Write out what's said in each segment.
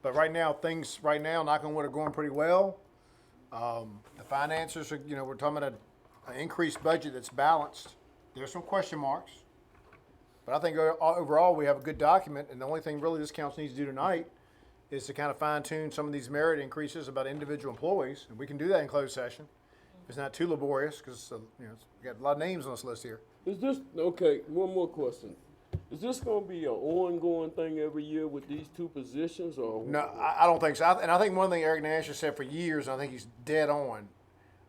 But right now, knock on wood, are going pretty well. The finances are, we're talking about an increased budget that's balanced. There's some question marks. But I think overall, we have a good document, and the only thing really this council needs to do tonight is to kind of fine tune some of these merit increases about individual employees, and we can do that in closed session. It's not too laborious, because, we got a lot of names on this list here. Is this, okay, one more question. Is this gonna be an ongoing thing every year with these two positions, or? No, I don't think so. And I think one thing Eric Nash has said for years, and I think he's dead on,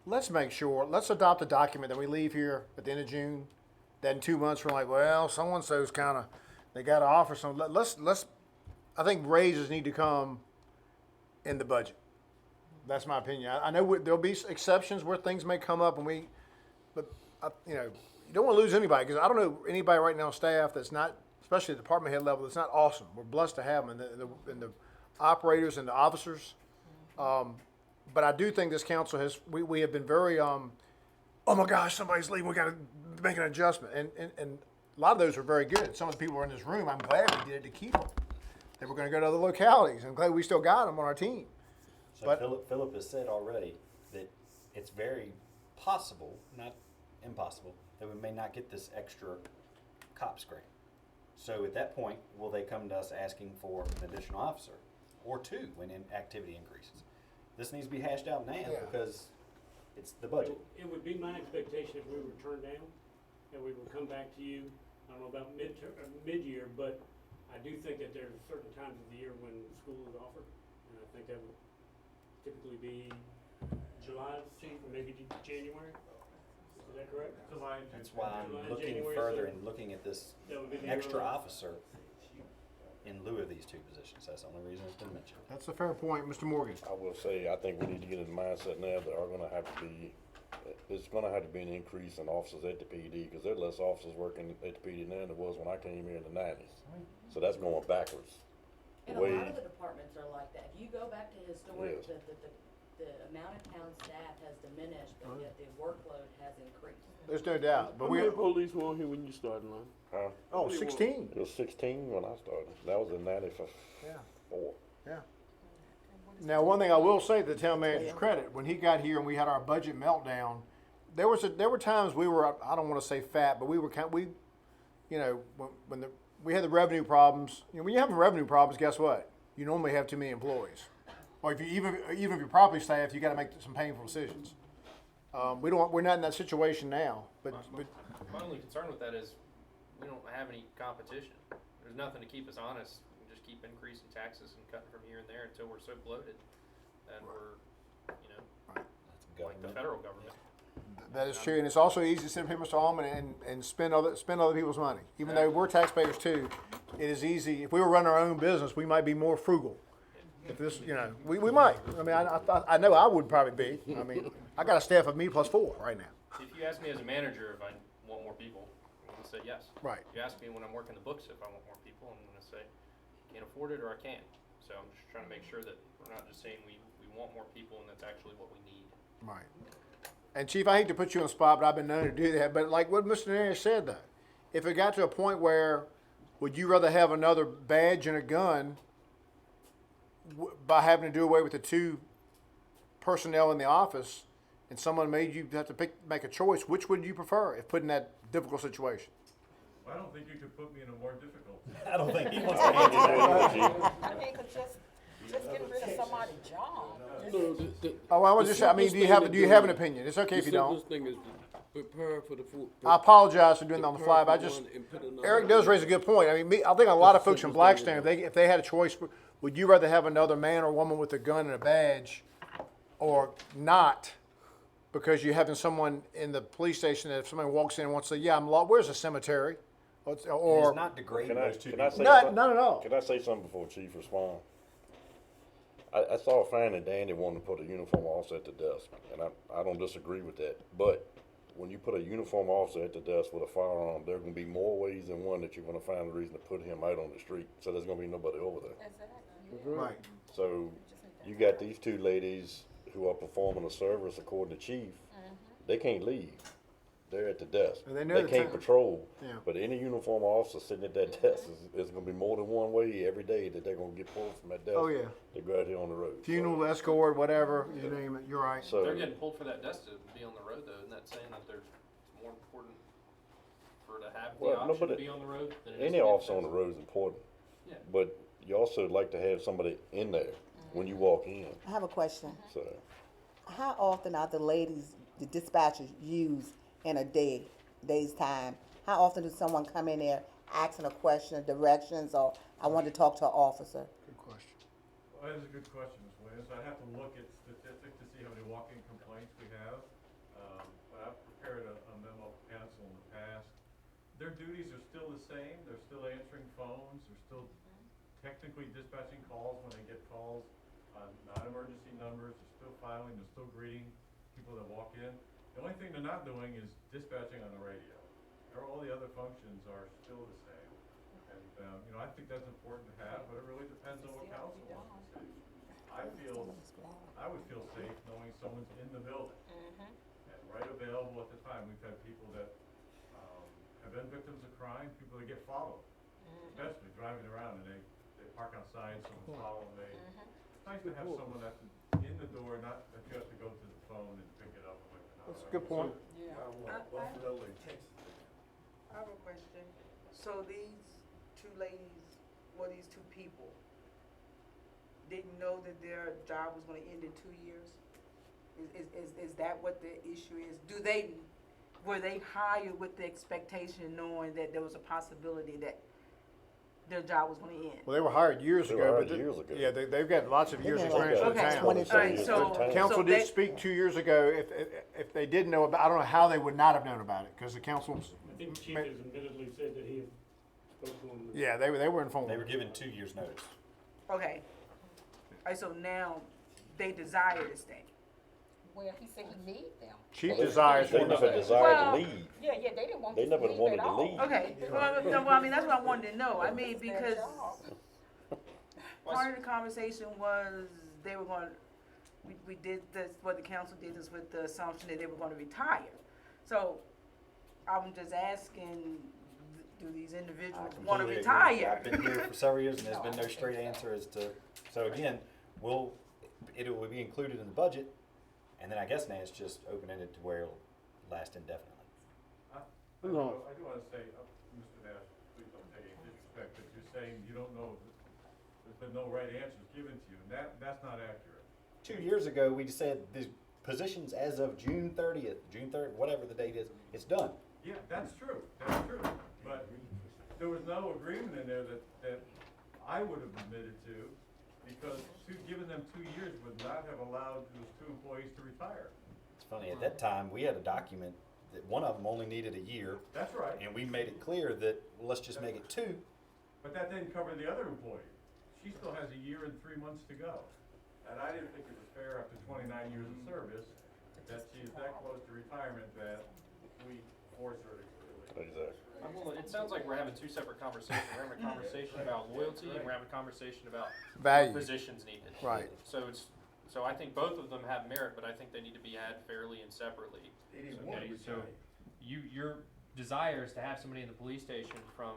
let's adopt a document that we leave here at the end of June, that in 2 months we're like, well, so-and-so's kind of, they got to offer something. I think raises need to come in the budget. That's my opinion. I know there'll be exceptions where things may come up, but you don't want to lose anybody, because I don't know anybody right now on staff that's not, especially at the department head level, that's not awesome. We're blessed to have them, and the operators and the officers. But I do think this council we have been very, oh my gosh, somebody's leaving, we got to make an adjustment. And a lot of those are very good. Some of the people who are in this room, I'm glad we did it to keep them. They were going to go to other localities. I'm glad we still got them on our team. So But- Philip has said already that it's very possible, not impossible, that we may not get this extra cops grant. So at that point, will they come to us asking for an additional officer or two when activity increases? This needs to be hashed out now Yeah. because it's the budget. It would be my expectation if we were turned down, that we would come back to you, I don't know about mid-year, but I do think that there's certain times of the year when school is offered, and I think that would typically be July, or maybe January. Is that correct? That's why July, I'm looking January, further so and looking at this that would be the extra early- officer in lieu of these two positions. That's the only reason it's been mentioned. That's a fair point, Mr. Morgan. I will say, I think we need to get in the mindset now that there's gonna have to be an increase in officers at the PD, because there are less officers working at the PD now than there was when I came here in the nineties. So that's going backwards. And a lot of the departments are like that. If you go back to historic, Yes. the amount of town staff has diminished, but yet the workload has increased. There's no doubt. But How many police were on here when you started, Lon? Huh? 16. It was 16 when I started. That was in 94. Yeah. Now, one thing I will say to the town manager's credit, when he got here and we had our budget meltdown, there were times we were, I don't want to say fat, but we were when we had the revenue problems. When you have revenue problems, guess what? You normally have too many employees. Or even if you're properly staffed, you got to make some painful decisions. We're not in that situation now. But My only concern with that is we don't have any competition. There's nothing to keep us honest. We just keep increasing taxes and cutting from here and there until we're so bloated that we're, like the federal government. that is true, and it's also easy to sit here, Mr. Allman, and spend other people's money. Even though we're taxpayers too, it is easy. If we were running our own business, we might be more frugal. If this, we might. I mean, I know I would probably be. I mean, I got a staff of me plus 4 right now. If you ask me as a manager if I want more people, I'm going to say yes. Right. If you ask me when I'm working the books if I want more people, I'm going to say can't afford it or I can. So I'm just trying to make sure that we're not just saying we want more people and that's actually what we need. Right. And Chief, I hate to put you on the spot, but I've been known to do that. But like what Mr. Nash said, though, if it got to a point where, would you rather have another badge and a gun by having to do away with the 2 personnel in the office, and someone made you have to make a choice, which would you prefer if put in that difficult situation? I don't think you could put me in a more difficult. I don't think he wants to hand it over. I mean, 'cause just getting rid of somebody's job. Oh, I was just. I mean, do you have an opinion? It's okay if you don't. The simplest thing is prepare for the food. I apologize for doing that on the fly, but Eric does raise a good point. I mean, I think a lot of folks in Blackstone, if they had a choice, would you rather have another man or woman with a gun and a badge, or not? Because you're having someone in the police station that if somebody walks in and wants to say, yeah, where's the cemetery? Or It's not degrading those two Can I people. say not, something? not at all. Can I say something before Chief responds? I saw a fan that Danny wanted to put a uniform officer at the desk, and I don't disagree with that. But when you put a uniform officer at the desk with a firearm, there are going to be more ways than one that you're going to find a reason to put him out on the street. So there's going to be nobody over there. Right. So you got these 2 ladies who are performing a service according to Chief. They can't leave. they're at the desk. And they know They the can't time. patrol, Yeah. but any uniform officer sitting at that desk is gonna be more than one way every day that they're gonna get pulled from that desk. Oh, yeah. To go out here on the road. Funeral, escort, whatever, you name it, you're right. So, They're getting pulled for that desk to be on the road though, isn't that saying that it's more important for to have the Well, no, option but to be on the road than it is any to be at the officer on the desk? road is important, Yeah. but you also like to have somebody in there when you walk in, I have a question. so. How often are the ladies, the dispatchers used in a day's time? How often does someone come in there asking a question, directions, or I want to talk to an officer? Good question. Well, that is a good question, Ms. Williams. I'd have to look at statistics to see how many walk-in complaints we have. But I've prepared a memo for council in the past. Their duties are still the same. They're still answering phones. They're still technically dispatching calls when they get calls on non-emergency numbers. They're still filing, they're still greeting people that walk in. The only thing they're not doing is dispatching on the radio. All the other functions are still the same. And, you know, I think that's important to have, but it really depends on what council wants to see. I would feel safe knowing someone's in the building and right available at the time. We've had people that, have been victims of crime, people that get followed, especially driving around and they park outside, someone's following them. It's nice to have someone that's in the door, not that you have to go to the phone and pick it up and wait. That's a good point. Yeah. Buffalo and Texas. I have a question. So these two ladies, or these two people, didn't know that their job was gonna end in 2 years? Is that what the issue is? Were they hired with the expectation knowing that there was a possibility that their job was gonna end? Well, they were hired years They ago, were but hired years ago. yeah, they've got lots of years been experience like in the Okay. town. 20, All right, so. Council so did they- speak 2 years ago. If they didn't know about, I don't know how they would not have known about it because the council's. I think the chief has admittedly said that he had spoken on the. Yeah, they were informed. They were given 2 years' notice. Okay. Alright, so now they desire to stay. Well, he said he need them. Chief desires They for never them. desired Well- to leave. Yeah, they didn't want They never wanted to leave. Okay, well, I mean, that's what I wanted to know. I mean, because part of the conversation was they were going, we did this, what the council did this with the assumption that they were gonna retire. So, I'm just asking, do these I individuals wanna completely agree. retire? I've been here for several years and there's been no straight answer as to, so again, it will be included in the budget, and then I guess now it's just open-ended to where it'll last indefinitely. No. I do wanna say, Mr. Nash, please don't take any disrespect, but you're saying you don't know, there's been no right answers given to you, and that's not accurate. 2 years ago, we said these positions as of June 30th, whatever the date is, it's done. Yeah, that's true, but there was no agreement in there that I would have admitted to, because giving them 2 years would not have allowed those two employees to retire. It's funny, at that time, we had a document that one of them only needed a year, That's right, and we made it clear that, well, let's just make it 2. but that didn't cover the other employee. She still has a year and 3 months to go. And I didn't think it was fair after 29 years of service that she is that close to retirement that we force her to leave. Exactly. Well, it sounds like we're having two separate conversations. We're having a conversation about loyalty and we're having a conversation about Value. positions needed. Right. So I think both of them have merit, but I think they need to be had fairly and separately. They didn't want to Okay, so retire. your desire is to have somebody in the police station from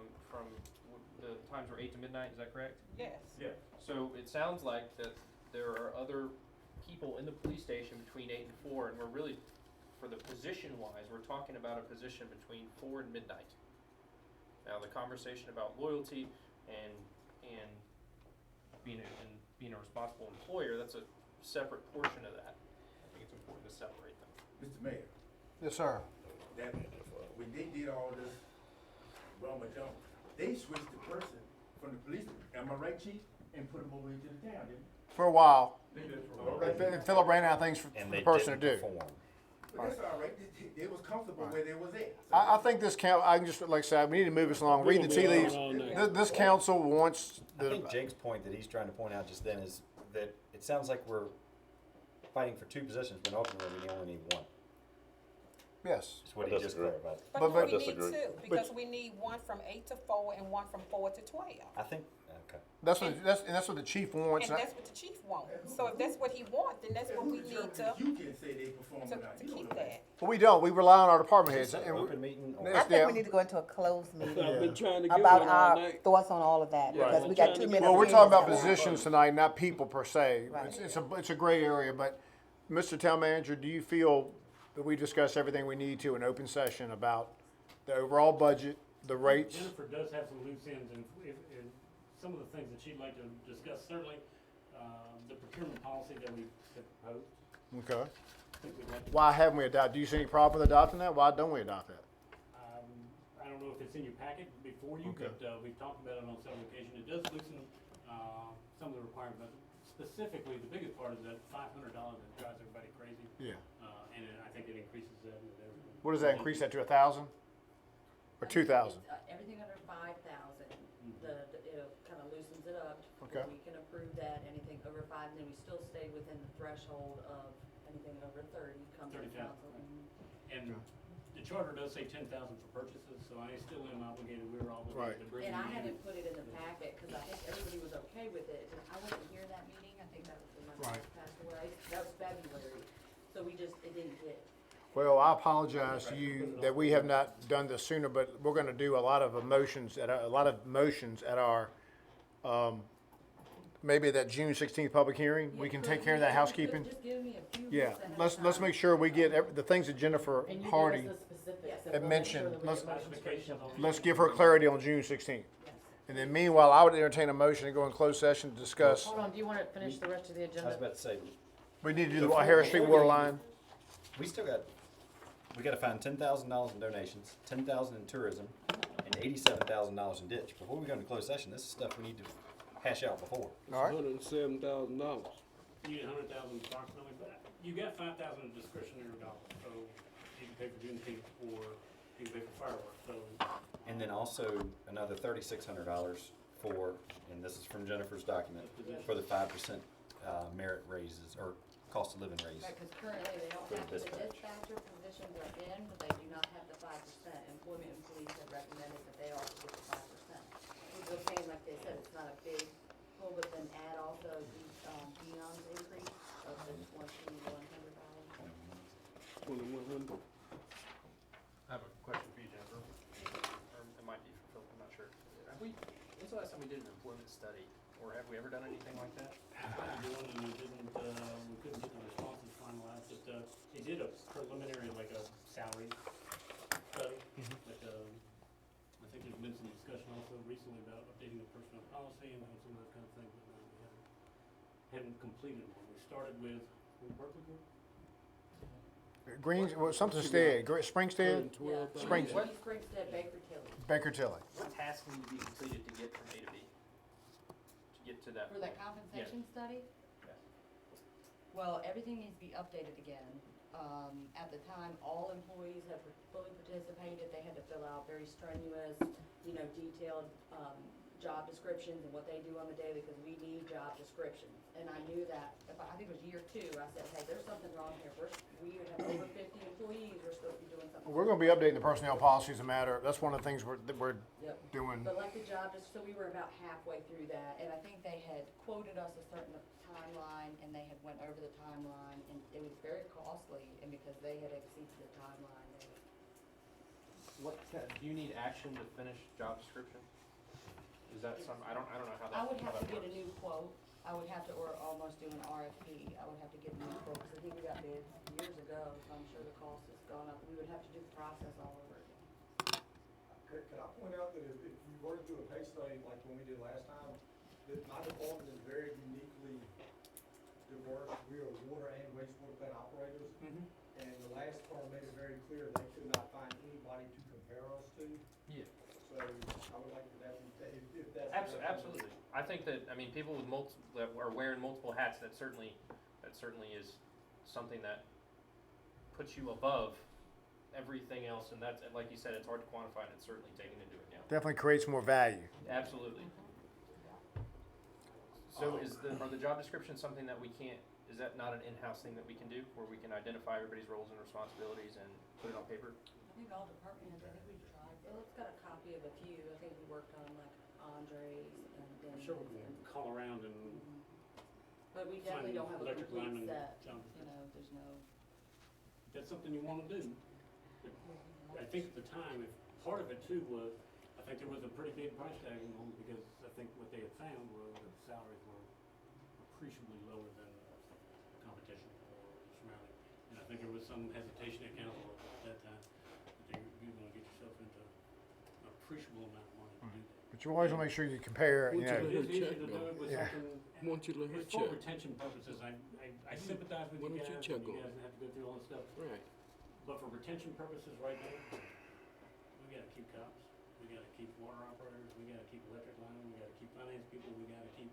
the times were 8 to midnight, is that correct? Yes. Yeah, So it sounds like that there are other people in the police station between 8 and 4, and we're really, for the position-wise, we're talking about a position between 4 and midnight. Now, the conversation about loyalty and being a responsible employer, that's a separate portion of that. I think it's important to separate them. Mr. Mayor, Yes, sir. that when they did all this, Roma Jones, they switched the person from the police, am I right, chief? And put them over into the town, didn't For a while, they did for a while. Philip ran out of things for And the they person to didn't do. perform. they? But that's all right, they was comfortable where they was at. I think this I can just, like I said, we need to move this along. Read the tea leaves. This council wants I think the, Jake's point that he's trying to point out just then is that it sounds like we're fighting for 2 positions when ultimately we only need 1. yes. That's what I he just disagree. clarified. But, But- no, but- we need Disagree. two, because we need one from 8 to 4 and one from 4 to 12. I think, okay. That's what the chief wants. And that's what the chief wants. So if that's what he wants, then that's what we need to, You can say they perform to, or not. to You don't keep know that. But we don't. We rely on our department heads. Just an and we- open meeting or? Yes, I think yeah. we need to go into a closed meeting I've been trying to get about one all our night. thoughts on all of that, Right. because we got too many. Well, we're talking about opinions. positions tonight, not people per se. Right. It's a gray area, but Mr. Town Manager, do you feel that we discussed everything we need to in open session about the overall budget, the rates? Jennifer does have some loose ends, and if some of the things that she'd like to discuss, certainly, the procurement policy that we have proposed. Okay. I think we'd like to, Why haven't we adopted? Do you see any problem with adopting that? Why don't we adopt that? I don't know if it's in your packet before you, Okay. but, we've talked about it on several occasions. It does loosen, some of the requirements, but specifically, the biggest part is that $500 that drives everybody crazy. Yeah. And I think it increases that. What does that increase that to, 1,000? Or 2,000? Everything under 5,000, it kind of loosens it up. Okay. We can approve that, anything over 5, and then we still stay within the threshold of anything over 30 comes to 30,000, council. And the charter does say 10,000 for purchases, so I still am obligated, we're Right. obligated to bring. And I in- haven't put it in the packet, because I think everybody was okay with it, I wasn't here that meeting, I think that was when my Right. mom passed away, that was February, so it didn't get. Well, I apologize to you that we have not done this sooner, but we're gonna do a lot of motions at our, maybe that June 16th public hearing. We can take care of that housekeeping. Just give me a few Yeah, weeks ahead of let's time. make sure we get the things that Jennifer And you Hardy give us the specifics, had and we'll make mentioned. sure that we Let's- get motions for each of them. Let's give her clarity on June 16th. Yes. And then meanwhile, I would entertain a motion to go in closed session to discuss. Hold on, do you want to finish the rest of the I was agenda? about to say, We need to do the Harris Street water line. we gotta find $10,000 in donations, 10,000 in tourism, and $87,000 in ditch. Before we go into closed session, this is stuff we need to hash out before. It's All right. $107,000. You need 100,000 approximately, but you got 5,000 in discretionary dollars, so you can pay for Juneteenth or you can pay for fireworks, so. And then also another $3,600 for, and this is from Jennifer's document, for the 5% merit raises or cost of living raise. Right, because currently they don't For the have, the dispatch. dispatcher positions are in, but they do not have the 5%. Employment and police have recommended that they also get the 5%. Which was saying, like they said, it's not a big pull, but then add also the, Dion's increase of the $2,100. 2,100. I have a question for you, Jennifer, or it might be for Phil, I'm not sure. When's the last time we did an employment study, or have we ever done anything like that? Doing, and we didn't, we couldn't get the responses finalized, but, they did a preliminary, like a salary study. But, I think there's been some discussion also recently about updating the personnel policy and some of that kind of thing, but we haven't completed one. We started with, Berkeley Group? Greens, well, something Stead, Springstead, Yeah. Springs- Springstead, Baker Tilly. Baker Tilly. What tasks need to be completed to get from A to B? To get to that? For that compensation study? Yes. Well, everything needs to be updated again. At the time, all employees have fully participated. They had to fill out very strenuous, detailed, job descriptions and what they do on the daily, because we need job descriptions. And I knew that, I think it was year 2, I said, hey, there's something wrong here. We have over 50 employees, we're supposed to be doing something. We're gonna be updating the personnel policies a matter. That's one of the things we're Yep. doing. But like the job, so we were about halfway through that, and I think they had quoted us a certain timeline, and they had went over the timeline, and it was very costly, and because they had exceeded the timeline, Do you need action to finish job description? Is that I don't know how that. I would have how to that get a works. new quote. I would have to, or almost do an RFP. I would have to get a new quote, because I think we got bids years ago, so I'm sure the cost has gone up. We would have to do the process all over again. Could I point out that if you were to do a pay study like the one we did last time, that my department is very uniquely diverse. We are water and wastewater plant operators. And the last firm made it very clear they could not find anybody to compare us to. Yeah. So I would like for that, if that's. Absolutely. I think that, people with that are wearing multiple hats, that certainly is something that puts you above everything else, and that's, like you said, it's hard to quantify, and it's certainly taken into account. Definitely creates more value. Absolutely. So are the job descriptions something that we can't, is that not an in-house thing that we can do, where we can identify everybody's roles and responsibilities and put it on paper? I think all department heads, I think we tried, Philip's got a copy of a few. I think we worked on like Andres and then. I'm sure we can call around and But we definitely don't have a electric complete lineman set, jump. you know, there's no. If that's something you wanna do. I think at the time, if part of it too was, I think there was a pretty big price tag on them because I think what they had found was that the salaries were appreciably lower than the competition or surrounding. And I think there was some hesitation at council at that time, that you're gonna get yourself into an appreciable amount of money to do that. But you always wanna make sure you compare, you Would you know. let her It's easy check, to do though? it with Yeah. something. Why don't you let her It's for check? retention purposes, I sympathize with Why you don't you guys, check and you on guys it? have to go through all this stuff. Right. But for retention purposes right now, we gotta keep cops, we gotta keep water operators, we gotta keep electric linemen, we gotta keep finance people, we gotta keep.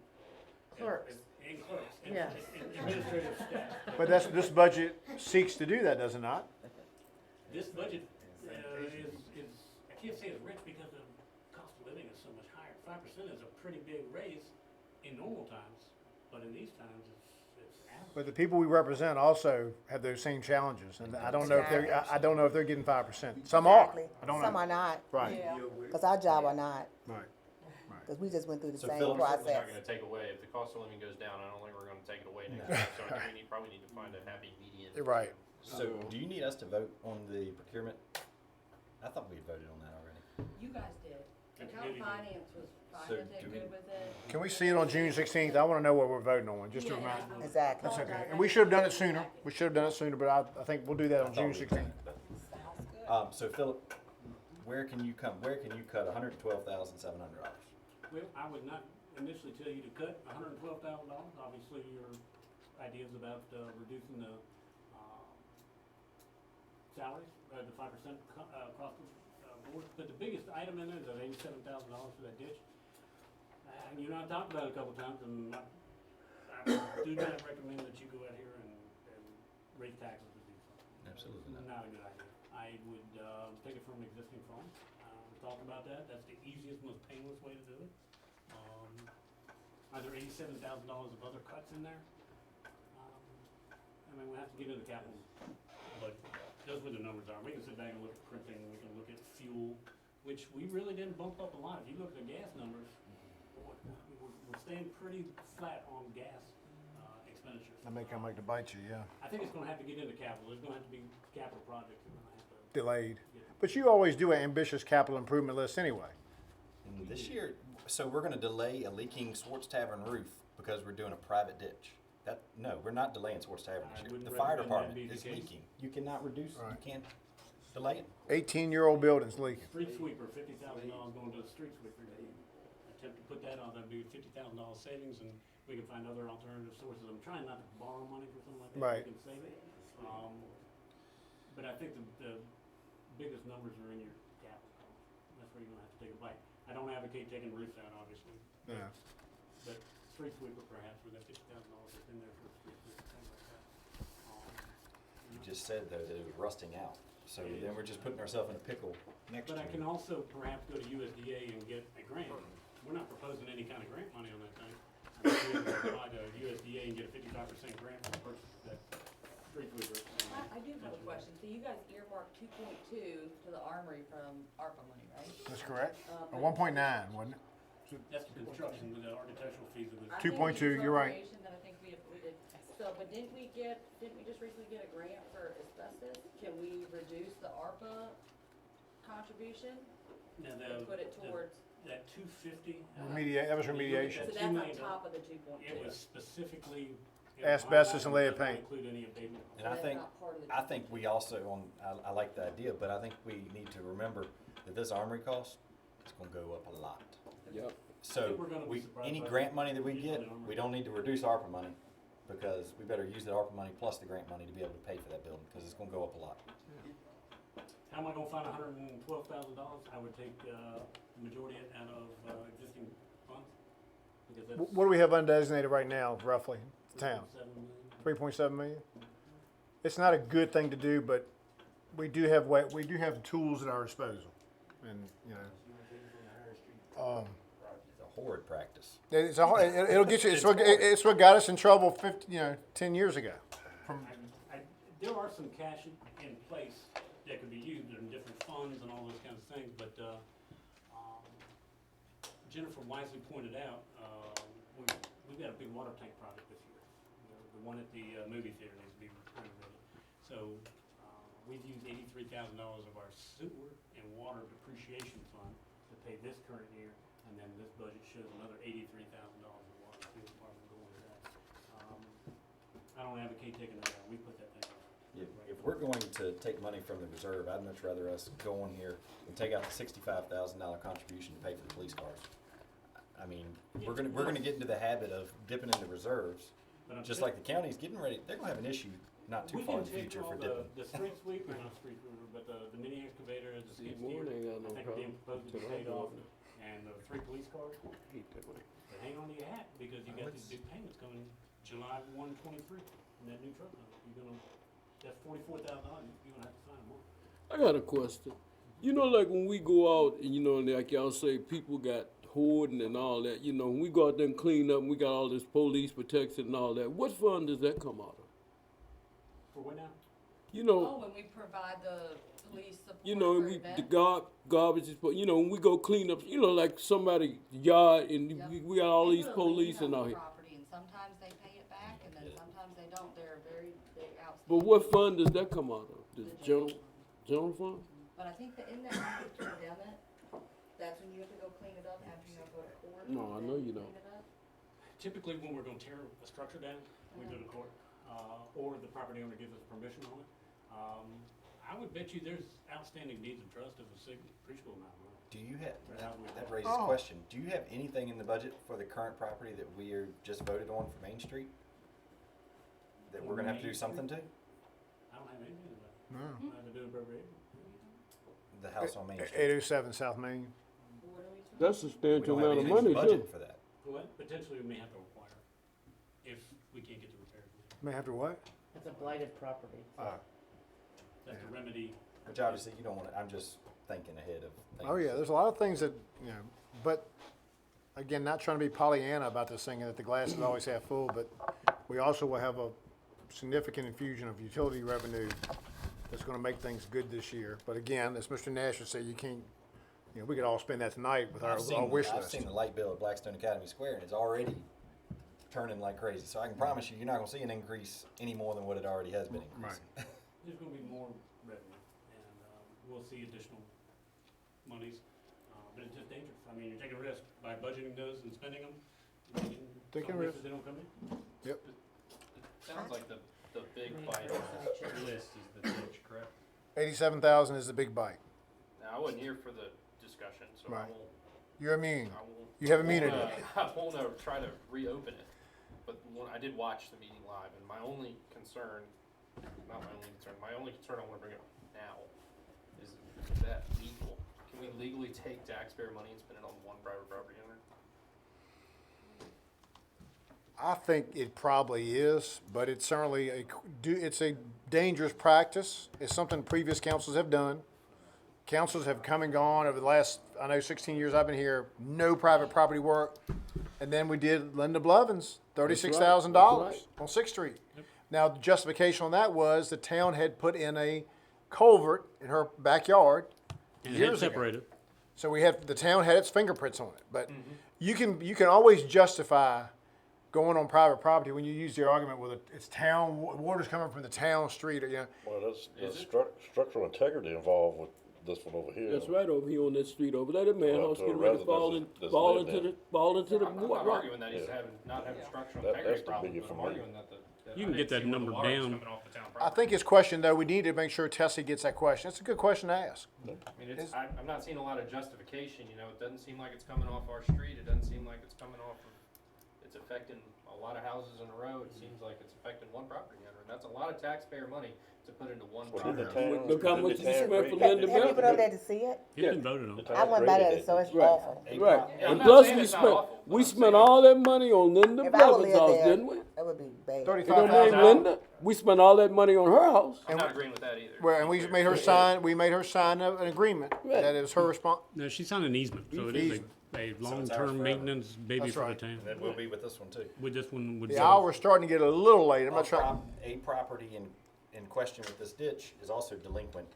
Clerks. And clerks, and Yes. administrative staff. But this budget seeks to do that, does it not? This budget, is, I can't say it's rich because the cost of living is so much higher. 5% is a pretty big raise in normal times, but in these times, it's average. But the people we represent also have those same challenges, and I don't know if they're, I don't know if they're getting 5%. Some are, Exactly. I don't Some know. are not, Right, Yeah. cause our job are not, right. cause we just went through the So same Philip- We're certainly process. not gonna take away, if the cost of living goes down, I don't think we're gonna take it away next No. year, so I think we probably need to find a happy median. You're right. So, do you need us to vote on the procurement? I thought we had voted on that already. You guys did. The Account committee did. finance was fine So with it, do we- good with it. Can we see it on June 16th? I wanna know what we're voting on, just to Yeah, remind. I Exactly. That's okay. apologize, And I we should have done it didn't sooner. back it. We should have done it sooner, but I think we'll do that on I thought June we 16th. voted, Sounds good. So Philip, where can you cut $112,700? Well, I would not initially tell you to cut $112,000. Obviously, your ideas about reducing the salaries, the 5% across the board. But the biggest item in there is that $87,000 for that ditch. And you know, I've talked about it a couple times, and I do not recommend that you go out here and raise taxes to do something. Absolutely It's not a good idea. I would take it from an existing fund. We talked about that. That's the easiest, most painless way to do it. Are there $87,000 of other cuts in there? I mean, we have to get into capital, but those were the numbers are. We can sit back and look at printing, we can look at fuel, which we really didn't bump up a lot. If you look at the gas numbers, we're staying pretty flat on gas expenditures. That may come back to bite you, yeah. I think it's gonna have to get into capital. There's gonna have to be capital projects that are gonna have to Delayed. get. But you always do an ambitious capital improvement list anyway. And this year, so we're gonna delay a leaking Swartz Tavern roof because we're doing a private ditch. No, we're not delaying Swartz Tavern I this year. wouldn't The fire recommend that department be the is case. leaking. You cannot reduce, you Right. can't delay it. 18-year-old buildings leaking. Street sweeper, $50,000 going to the street sweeper. Attempt to put that on, that'd be $50,000 savings, and we can find other alternative sources. I'm trying not to borrow money for something like that. Right. We can save it. But I think the biggest numbers are in your capital costs. That's where you're gonna have to take a bite. I don't advocate taking roofs out, obviously, Yeah. but street sweeper perhaps with that $50,000 that's in there for street sweeper, things like that. You just said though that it was rusting out. So then we're just putting ourselves in a pickle next But year. I can also perhaps go to USDA and get a grant. We're not proposing any kind of grant money on that thing. I think we can apply to USDA and get a 55% grant for the purchase of that street sweeper. I do have a question. So you guys earmarked 2.2 to the armory from ARPA money, right? That's correct. But- 1.9, wasn't it? That's the construction with the architectural fees of I it. 2.2, think you're right. appropriation that I think we did. So, but didn't we just recently get a grant for asbestos? Can we reduce the ARPA contribution Now, and put it towards, that 250. That was remediation. so $2 that's on million. top of the 2.2? It was specifically. Asbestos and lead does not paint. include any abatement. And I that's think, not part of the I think we also, I like the idea, but I think we need to remember that this armory cost is gonna go up a lot. Yep. So, think we're gonna be surprised any by grant money that we the get, armory. we don't need to reduce ARPA money, because we better use the ARPA money plus the grant money to be able to pay for that building, because it's gonna go up a lot. How am I gonna find $112,000? I would take the majority out of existing funds. Because that's What do we have undesignated right now, roughly, the town? 7 million. 3.7 million? It's not a good thing to do, but we do have tools at our disposal. And, you know, It's a horrid practice. it'll get you, it's what got us in trouble 10 years ago. There are some cash in place that could be used in different funds and all those kinds of things, but Jennifer wisely pointed out, got a big water tank project this year. The one at the movie theater needs to be renovated. So, we've used $83,000 of our sewer and water depreciation fund to pay this current year, and then this budget shows another $83,000 of water and sewer department going to that. I don't advocate taking it out, we put that thing out. If we're going to take money from the reserve, I'd much rather us go on here and take out the $65,000 contribution to pay for the police cars. I mean, we're gonna get into the habit of dipping into reserves, But I'm just saying- like the county's getting ready, they're gonna have an issue not too far in the future for We dipping. can take all the street sweeper, not street sweeper, but the mini excavator and the See, skid Warren steer, ain't got no I think are being problem proposed to be till I paid go off, over there. and the 3 police cars. Hate that way. But hang on to your hat, because you got these big payments coming July 1, 23, and that new truck, that's $44,000, you're gonna have to find more. I got a question. You know, like when we go out and, you know, and like y'all say people got hoarding and all that, you know, when we go out there and clean up and we got all this police protection and all that, what fund does that come out of? For what now? You know, Oh, when we provide the police support you know, for we, the events? garbage is, you know, when we go clean up, you know, like somebody's yard and Yep. we got all They these put a lien police on and the all here. property, and sometimes they pay it back, and then sometimes they don't, they're very, they outstanding. But what fund does that come out of? The The general fund? But I think that in that, you condemn it, that's when you have to go clean it up after you go to court. No, I then know you clean don't. it up. Typically, when we're gonna tear a structure down, we go to court, or the property owner gives us permission on it. I would bet you there's outstanding deeds of trust of a appreciable amount of money. Do you have, How we- that raises Oh. a question, do you have anything in the budget for the current property that we are just voted on for Main Street? That we're gonna have to do Main something to? I don't have anything about it. No. I have to do appropriation. The house on Main Street? 807 South Main. What are we talking? That's a We substantial don't have amount of anything money too. budgeted for that. What, potentially we may have to require, if we can't get the repairs. May have to what? It's a blighted property. That's a remedy. Which obviously you don't wanna, I'm just thinking ahead of things. Oh, yeah, there's a lot of things that, you know, but again, not trying to be Pollyanna about this thing, that the glass is always half full, but we also will have a significant infusion of utility revenue that's gonna make things good this year. But again, as Mr. Nash would say, you can't, you know, we could all spend that tonight with our wish I've list. seen the light bill at Blackstone Academy Square and it's already turning like crazy. So I can promise you, you're not gonna see an increase any more than what it already has been increasing. There's gonna be more revenue, and, we'll see additional monies, but it's just dangerous. I mean, you're taking a risk by budgeting those and spending them. Taking a Some risk. places they don't come in. It sounds like the big bite on the list is the ditch, correct? 87,000 is the big bite. Now, I wasn't here for the discussion, so Right. I won't, You're immune. I won't. You have immunity. I won't try to reopen it, but I did watch the meeting live, and my only concern, not my only concern, my only concern I wanna bring up now is that legal. Can we legally take taxpayer money and spend it on one private property owner? I think it probably is, but it's certainly it's a dangerous practice. It's something previous councils have done. Councils have come and gone over the last, I know 16 years I've been here, no private property work. And then we did Linda Blevins, $36,000 on 6th Street. Now, the justification on that was the town had put in a culvert in her backyard And it had years ago. separated. So the town had its fingerprints on it. But you can always justify going on private property when you use the argument with it's town, water's coming from the town street, or, you know. Well, there's Is it? structural integrity involved with this one over here. That's right over here on that street over there. That man Well, house to a getting ready to resident that's fall lived into there. the I'm not rock. arguing that he's Yeah. not having structural That's integrity the problem, biggie but for I'm me. arguing that You can get that number down. I think his question, though, we need to make sure Tessie gets that question. It's a good question to ask. I mean, I'm not seeing a lot of justification, you know, it doesn't seem like it's coming off our street, it doesn't seem like it's coming off of, it's affecting a lot of houses in a row, it seems like it's affecting one property owner, and that's a lot of taxpayer money to put into one Well, did the property owner. town- Look how did much the you town spent for grade Linda that? Have you been over there to see it? It's been voted on. The town I went by graded there, it. so it's Right. awful. A Right, prop- Yeah, I'm and not plus saying we it's not spent, awful, but we I'm spent saying- all that money on Linda If I would Blevins' live house, there, didn't we? that would be bad. It don't name 35,000. Linda, we spent all that money on her house. I'm not agreeing with that either. Well, and we made her sign. We made her sign an agreement that it was her response. No, she's on an easement, so it is a ours long-term forever. maintenance baby That's for the right. town. And then we'll be with this one too. With this one would. The hour's starting to get a little late. I'm A not trying. property in question with this ditch is also delinquent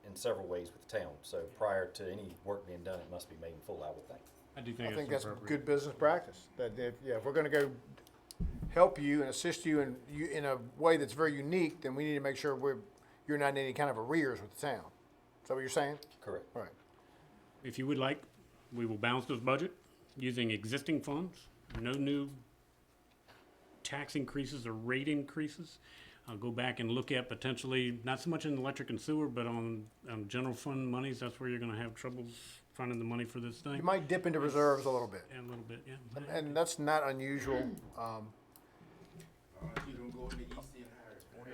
in several ways with the town. So prior to any work being done, it must be made in full, I would think. I do think I think that's that's appropriate. good business practice. That if we're going to go help you and assist you in a way that's very unique, then we need to make sure you're not in any kind of arrears with the town. Is that what you're saying? Correct. Right. If you would like, we will balance this budget using existing funds, no new tax increases or rate increases. I'll go back and look at potentially, not so much in electric and sewer, but on general fund monies, that's where you're gonna have troubles finding the money for this thing. You might dip into reserves a little bit, And a little bit, yeah. and that's not unusual. You don't go in the east and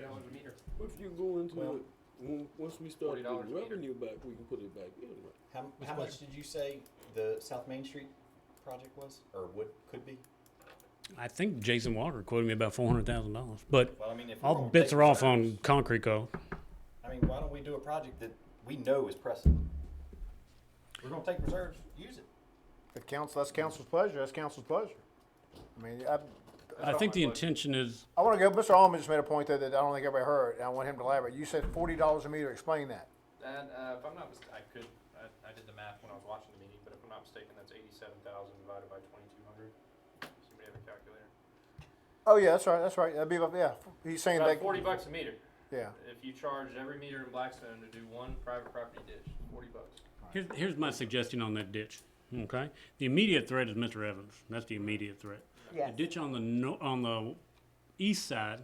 hire. $40 a meter. What if you go into it, once we start $40 getting a meter. revenue back, we can put it back in, right? How much did you say the South Main Street project was, or could be? I think Jason Walker quoted me about $400,000, but Well, I mean, if we're all gonna bets take are off reserves, on concrete co. I mean, why don't we do a project that we know is pressing? We're gonna take reserves, use it. If that's council's pleasure, that's council's pleasure. I mean, I think the intention is, I want to go, Mr. Allman just made a point there that I don't think everybody heard, and I want him to elaborate. You said $40 a meter, explain that. And if I'm not mistaken, I did the math when I was watching the meeting, but if I'm not mistaken, that's 87,000 divided by 2,200. Somebody have a calculator? Oh, yeah, that's right, that'd be about, yeah, he's saying About that. $40 a meter. Yeah, If you charge every meter in Blackstone to do one private property ditch, $40. here's my suggestion on that ditch, okay? The immediate threat is Mr. Evans, that's the immediate threat. Yes. The ditch on the east side,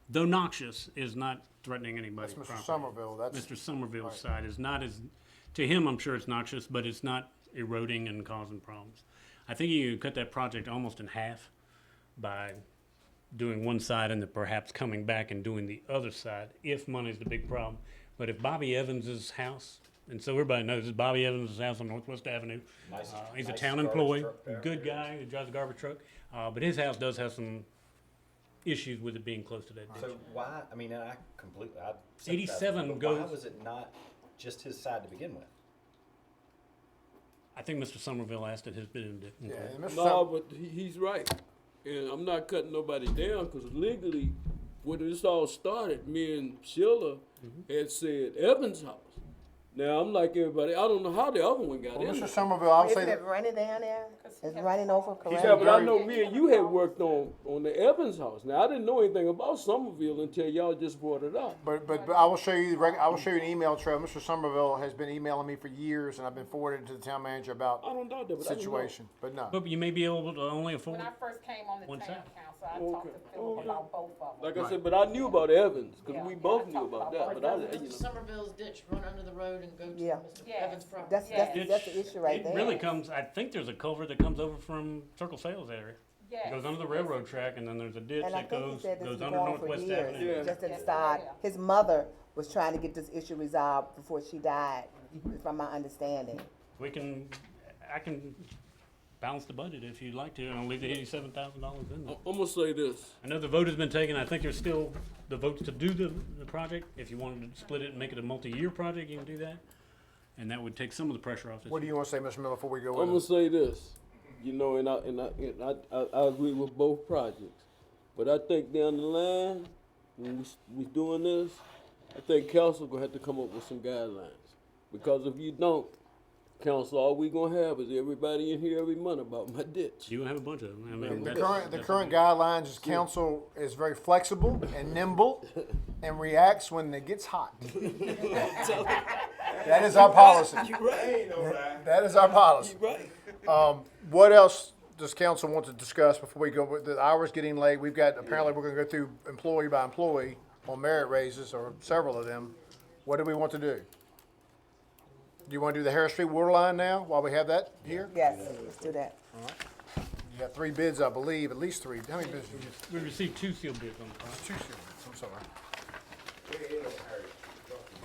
though noxious, is not threatening anybody's that's property. Mr. Somerville, that's. Mr. Somerville's Right. side is not as, to him, I'm sure it's noxious, but it's not eroding and causing problems. I think you could cut that project almost in half by doing one side and then perhaps coming back and doing the other side, if money's the big problem. But if Bobby Evans's house, and so everybody knows it's Bobby Evans's house on Northwest Avenue. Nice- He's a nice town garbage employee, truck there. good guy, who drives a garbage truck. But his house does have some issues with it being close to that ditch. So why, I mean, I completely, I. 87 but Why goes- was it not just his side to begin with? I think Mr. Somerville asked at his bidding. Yeah, and Mr. No, but he's right. And I'm not cutting nobody down, because legally, when this all started, me and Sheila had said Evans' house. Now, I'm like everybody, I don't know how the other one got Well, in Mr. there. Somerville, I'll say Isn't that. it running down there? It's running over, correct? Yeah, but I know me and you had worked on the Evans house. Now, I didn't know anything about Somerville until y'all just brought it up. But I will show you I will show you an email trail. Mr. Somerville has been emailing me for years, and I've been forwarded to the town manager about I don't doubt that, the but I didn't know. situation. But no. But you may be able to only afford. When I first came on the One town side. council, I talked to Philip about both of them. Like I said, but I knew about Evans, because Yeah, we yeah, both I knew talked about about that, both but I, of them. you know. Somerville's ditch run under the road and go to Yeah. Mr. Yeah. Evans' property. That's the issue right there. It really comes, I think there's a culvert that comes over from Circle Sales area. Yes. It goes under the railroad track, and then there's a ditch And I that think he goes said this was under going for Northwest years. Avenue. Yeah. Just didn't Yeah. start. Yeah. His mother was trying to get this issue resolved before she died, from my understanding. I can balance the budget if you'd like to, and I'll leave the $87,000 in there. I'm gonna say this. I know the vote has been taken, I think there's still the votes to do the project. If you wanted to split it and make it a multi-year project, you can do that. And that would take some of the pressure off this. What do you want to say, Mr. Miller, before we go I'm gonna with it? say this, you know, and I agree with both projects, but I think down the line, when we doing this, I think council gonna have to come up with some guidelines, because if you don't, council, all we gonna have is everybody in here every month about my ditch. You have a bunch of them. I mean, The that's- current guidelines is council is very flexible and nimble and reacts when it gets hot. That is our policy. That is our policy. What else does council want to discuss before we go? The hour's getting late. We've got, apparently we're gonna go through employee by employee on merit raises, or several of them. What do we want to do? Do you want to do the Harris Street water line now, while we have that here? Yes, let's do that. You got 3 bids, I believe, at least 3. How many bids? Did you get? We received 2 sealed bids on the project. 2 sealed bids, I'm sorry.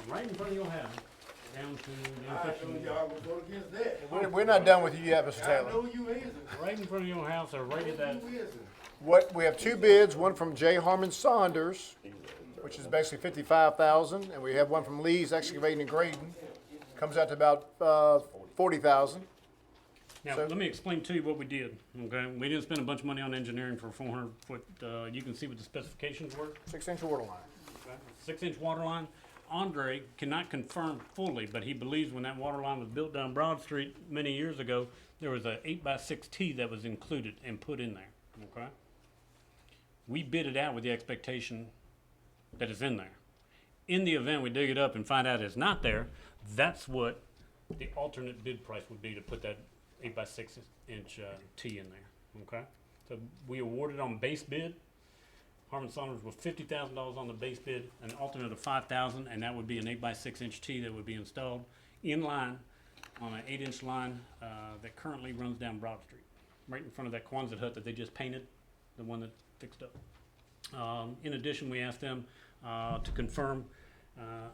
Right in front of your house, down to the I intersection. know y'all gonna vote against that. We're not done with you yet, Mr. I Taylor. know you isn't. Right in front of your house, or right at that. You isn't. What, we have 2 bids, one from J. Harmon Saunders, which is basically 55,000, and we have one from Lee's Excavating and Grading, comes out to about 40,000. Now, So- let me explain to you what we did, okay? We didn't spend a bunch of money on engineering for a 400-foot, you can see what the specifications were. 6-inch water line. 6-inch water line. Andre cannot confirm fully, but he believes when that water line was built down Broad Street many years ago, there was a 8x6 T that was included and put in there, okay? we bid it out with the expectation that it's in there. In the event we dig it up and find out it's not there, that's what the alternate bid price would be to put that 8x6 inch T in there. Okay, so we awarded on base bid. Harmon Saunders with $50,000 on the base bid, an alternate of $5,000, and that would be an 8x6 inch T that would be installed in line on an 8-inch line that currently runs down Broad Street, right in front of that Quonset hut that they just painted, the one that fixed up. In addition, we asked them to confirm.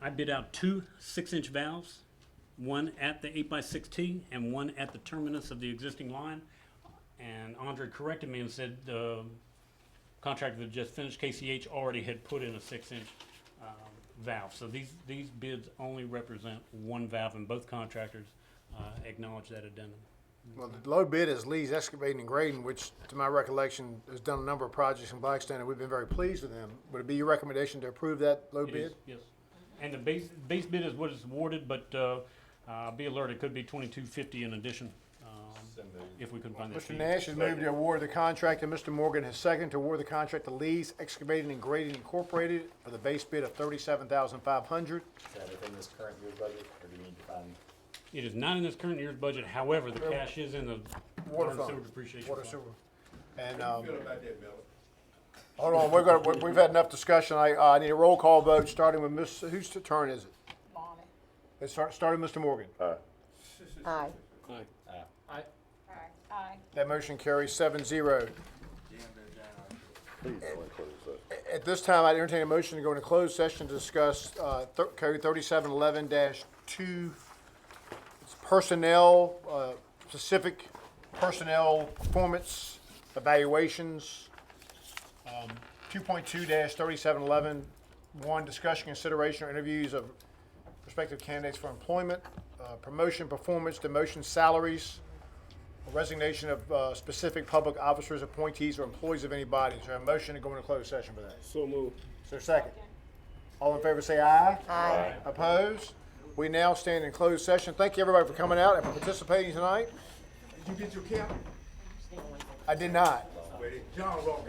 I bid out 2 6-inch valves, one at the 8x6T and one at the terminus of the existing line. And Andre corrected me and said the contractor that just finished, KCH, already had put in a 6-inch valve. So these bids only represent one valve, and both contractors acknowledge that addendum. Well, the low bid is Lee's Excavating and Grading, which, to my recollection, has done a number of projects in Blackstone, and we've been very pleased with them. Would it be your recommendation to approve that low It bid? is, yes. And the base bid is what is awarded, but be alert, it could be $22.50 in addition if we couldn't find that. Mr. Nash has moved to award the contract, and Mr. Morgan has seconded to award the contract to Lee's Excavating and Grading Incorporated for the base bid of $37,500. Is that within this current year's budget, or do you need to find? It is not in this current year's budget. However, the cash is in the Water water and fund. sewer depreciation Water fund. sewer. And, How you feel about that, Miller? hold on, we've had enough discussion. I need a roll call vote, starting with whose turn is it? Bonnie. Let's starting with Mr. Morgan. Aye. Aye. That motion carries 7-0. Please go and close that. At this time, I entertain a motion to go into closed session to discuss Code 3711-2, it's personnel, specific personnel performance evaluations. 2.2-3711, 1, discussion, consideration, or interviews of prospective candidates for employment, promotion, performance, demotion, salaries, resignation of specific public officers, appointees, or employees of any body. Is there a motion to go into closed session for that? So moved. Is there a second? All in favor say aye. Aye. Opposed? We now stand in closed session. Thank you, everybody, for coming out and for participating tonight. Did you get your cap? I did not. Well, John wrong guy.